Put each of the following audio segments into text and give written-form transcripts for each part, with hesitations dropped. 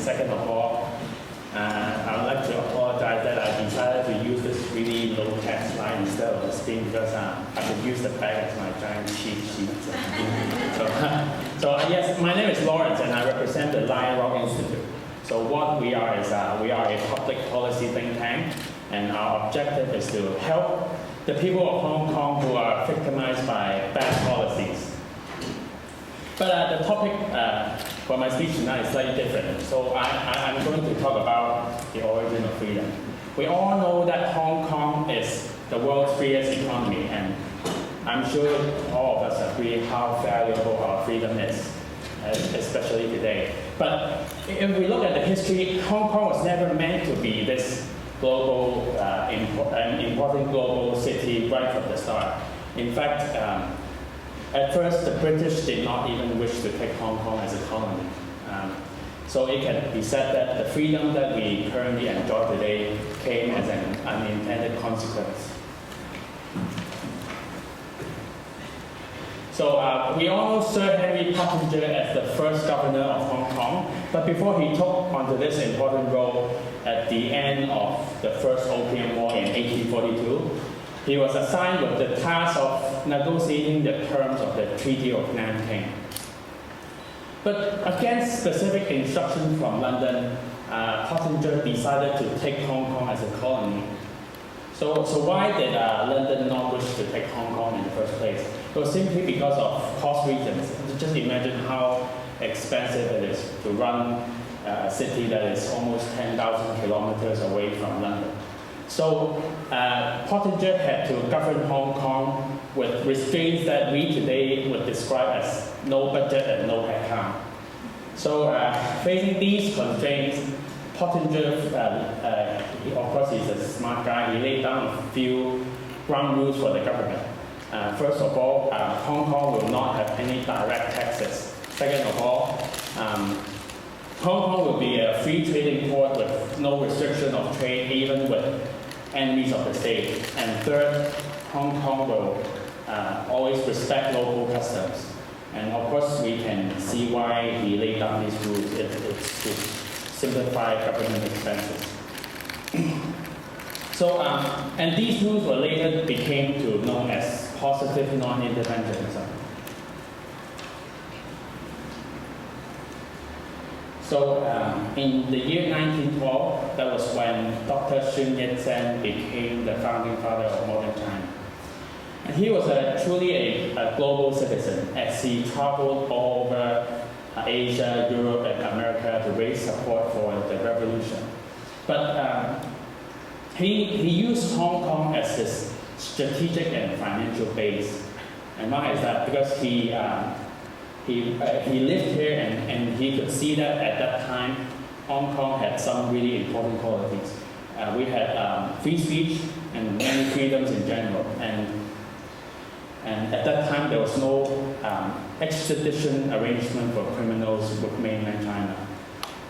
second of all, I would like to apologize that I decided to use this really low-tech slide instead of the screen because I could use the bag as my giant cheat sheet. Yes, my name is Lawrence and I represent the Lion Rock Institute. So what we are is we are a public policy think tank, and our objective is to help the people of Hong Kong who are victimized by bad policies. But the topic for my speech tonight is slightly different. So I'm going to talk about the origin of freedom. We all know that Hong Kong is the world's freest economy, and I'm sure all of us agree how valuable our freedom is, especially today. But if we look at the history, Hong Kong was never meant to be this global, important global city right from the start. In fact, at first, the British did not even wish to take Hong Kong as a colony. So it can be said that the freedom that we currently enjoy today came as an unintended consequence. So we all know Sir Henry Pottinger as the first governor of Hong Kong, but before he took onto this important role at the end of the First Opium War in 1842, he was assigned with the task of negotiating the terms of the Treaty of Nanking. But against specific instructions from London, Pottinger decided to take Hong Kong as a colony. So why did London not wish to take Hong Kong in the first place? It was simply because of cost reasons. Just imagine how expensive it is to run a city that is almost 10,000 kilometers away from London. So Pottinger had to govern Hong Kong with restraints that we today would describe as no budget and no headcount. So facing these constraints, Pottinger, of course he's a smart guy, he laid down a few ground rules for the government. First of all, Hong Kong will not have any direct taxes. Second of all, Hong Kong will be a free trading port with no restriction of trade, even with enemies of the state. And third, Hong Kong will always respect local customs. And of course, we can see why he laid down these rules. It's to simplify government expenses. And these rules were later became known as positive non-interventionism. So in the year 1912, that was when Dr. Sun Yat-sen became the founding father of modern China. And he was truly a global citizen as he traveled all over Asia, Europe, and America to raise support for the revolution. But he used Hong Kong as his strategic and financial base. And why is that? Because he lived here and he could see that at that time Hong Kong had some really important qualities. We had free speech and many freedoms in general. And at that time there was no extradition arrangement for criminals with mainland China.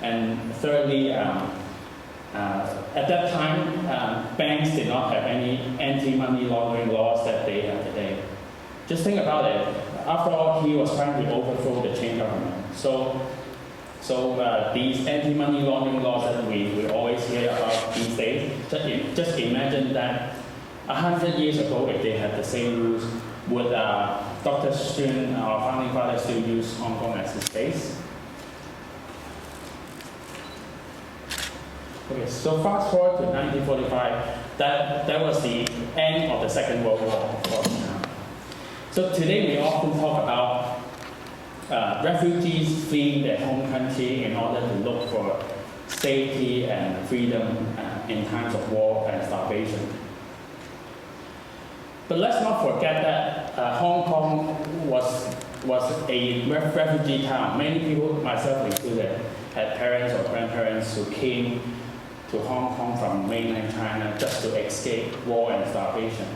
And thirdly, at that time, banks did not have any anti-money laundering laws that they have today. Just think about it. After all, he was trying to overthrow the Qing government. So these anti-money laundering laws that we always hear about these days, just imagine that 100 years ago, if they had the same rules, would Dr. Sun, our founding father, still use Hong Kong as his base? Okay, so fast forward to 1945, that was the end of the Second World War, of course. So today we often talk about refugees fleeing their home country in order to look for safety and freedom in times of war and starvation. But let's not forget that Hong Kong was a refugee town. Many people, myself included, had parents or grandparents who came to Hong Kong from mainland China just to escape war and starvation.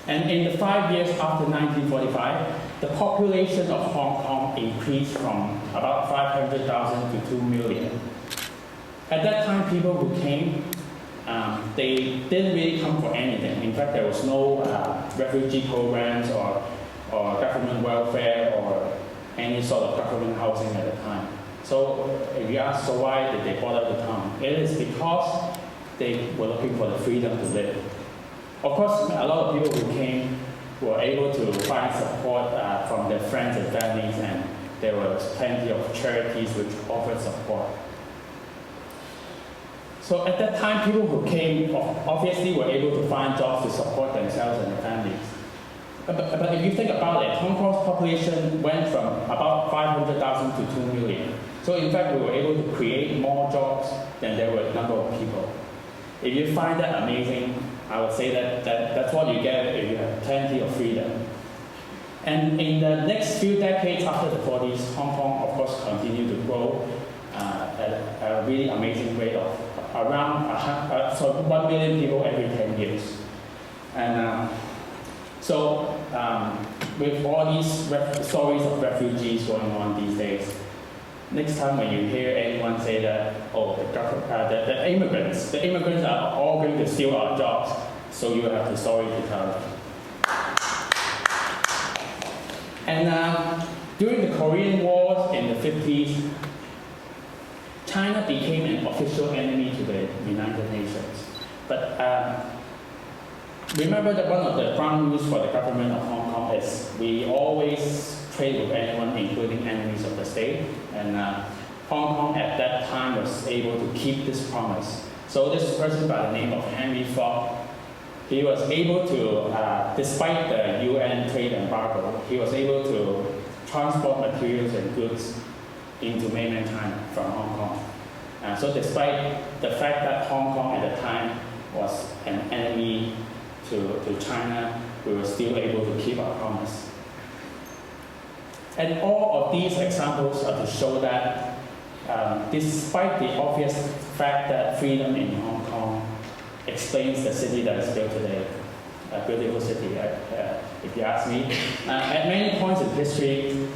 And in the 5 years after 1945, the population of Hong Kong increased from about 500,000 to 2 million. At that time, people who came, they didn't really come for anything. In fact, there was no refugee programs or government welfare or any sort of government housing at the time. So if you ask, so why did they bother to come? It is because they were looking for the freedom to live. Of course, a lot of people who came were able to find support from their friends and families, and there was plenty of charities which offered support. So at that time, people who came obviously were able to find jobs to support themselves and their families. But if you think about it, Hong Kong's population went from about 500,000 to 2 million. So in fact, we were able to create more jobs than there were a number of people. If you find that amazing, I would say that's what you get if you have plenty of freedom. And in the next few decades after the 40s, Hong Kong, of course, continued to grow at a really amazing rate of around 1 million people every 10 years. And with all these stories of refugees going on these days, next time when you hear anyone say that, oh, the immigrants are all going to steal our jobs, so you have the story to tell them. And during the Korean Wars in the 50s, China became an official enemy to the United Nations. But remember that one of the ground rules for the government of Hong Kong is we always trade with anyone, including enemies of the state. And Hong Kong at that time was able to keep this promise. So this person by the name of Henry Fok, he was able to, despite the UN trade embargo, he was able to transport materials and goods into mainland China from Hong Kong. So despite the fact that Hong Kong at the time was an enemy to China, we were still able to keep our promise. And all of these examples are to show that despite the obvious fact that freedom in Hong Kong explains the city that is built today, a beautiful city, if you ask me, at many points in history,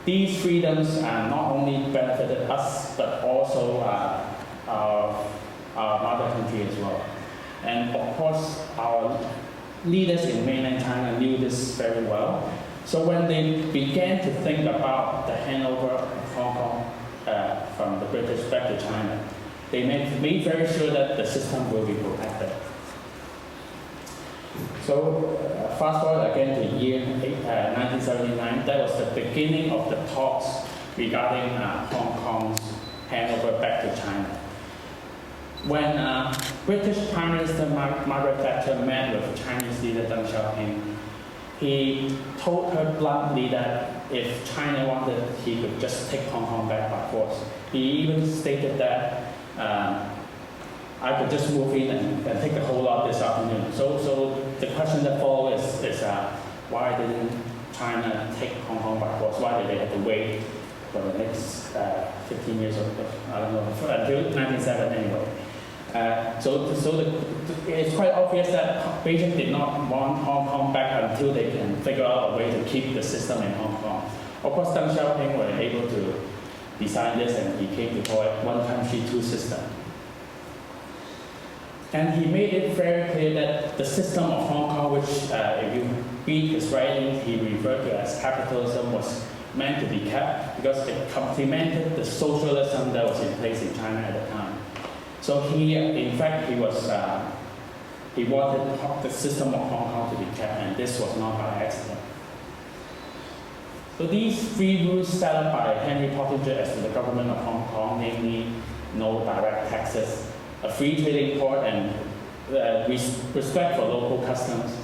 these freedoms not only benefited us, but also our mother country as well. And of course, our leaders in mainland China knew this very well. So when they began to think about the handover of Hong Kong from the British back to China, they made very sure that the system will be protected. So fast forward again to year 1979, that was the beginning of the talks regarding Hong Kong's handover back to China. When British Prime Minister Margaret Thatcher met with Chinese leader Deng Xiaoping, he told her bluntly that if China wanted, he could just take Hong Kong back by force. He even stated that I could just move in and take the whole lot this afternoon. So the question that follows is why didn't China take Hong Kong by force? Why did they have to wait for the next 15 years I don't know, until 1997 anyway? It's quite obvious that Beijing did not want Hong Kong back until they can figure out a way to keep the system in Hong Kong. Of course, Deng Xiaoping was able to design this, and he came to call it one country, two system. And he made it very clear that the system of Hong Kong, which if you read his writings, he referred to as capitalism, was meant to be kept because it complemented the socialism that was in place in China at the time. So in fact, he wanted the system of Hong Kong to be kept, and this was not by accident. So these three rules set up by Henry Pottinger as to the government of Hong Kong, namely no direct taxes, a free trading port, and respect for local customs,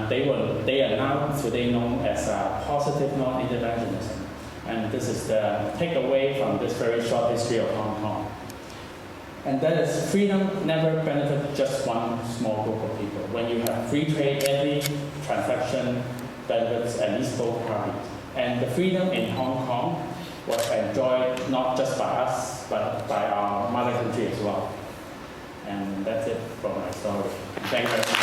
they are now today known as positive non-interventionism. And this is the takeaway from this very short history of Hong Kong. And that is, freedom never benefits just one small group of people. When you have free trade, every transaction benefits at least both parties. And the freedom in Hong Kong was enjoyed not just by us, but by our mother country as well. And that's it for my story. Thank you very much.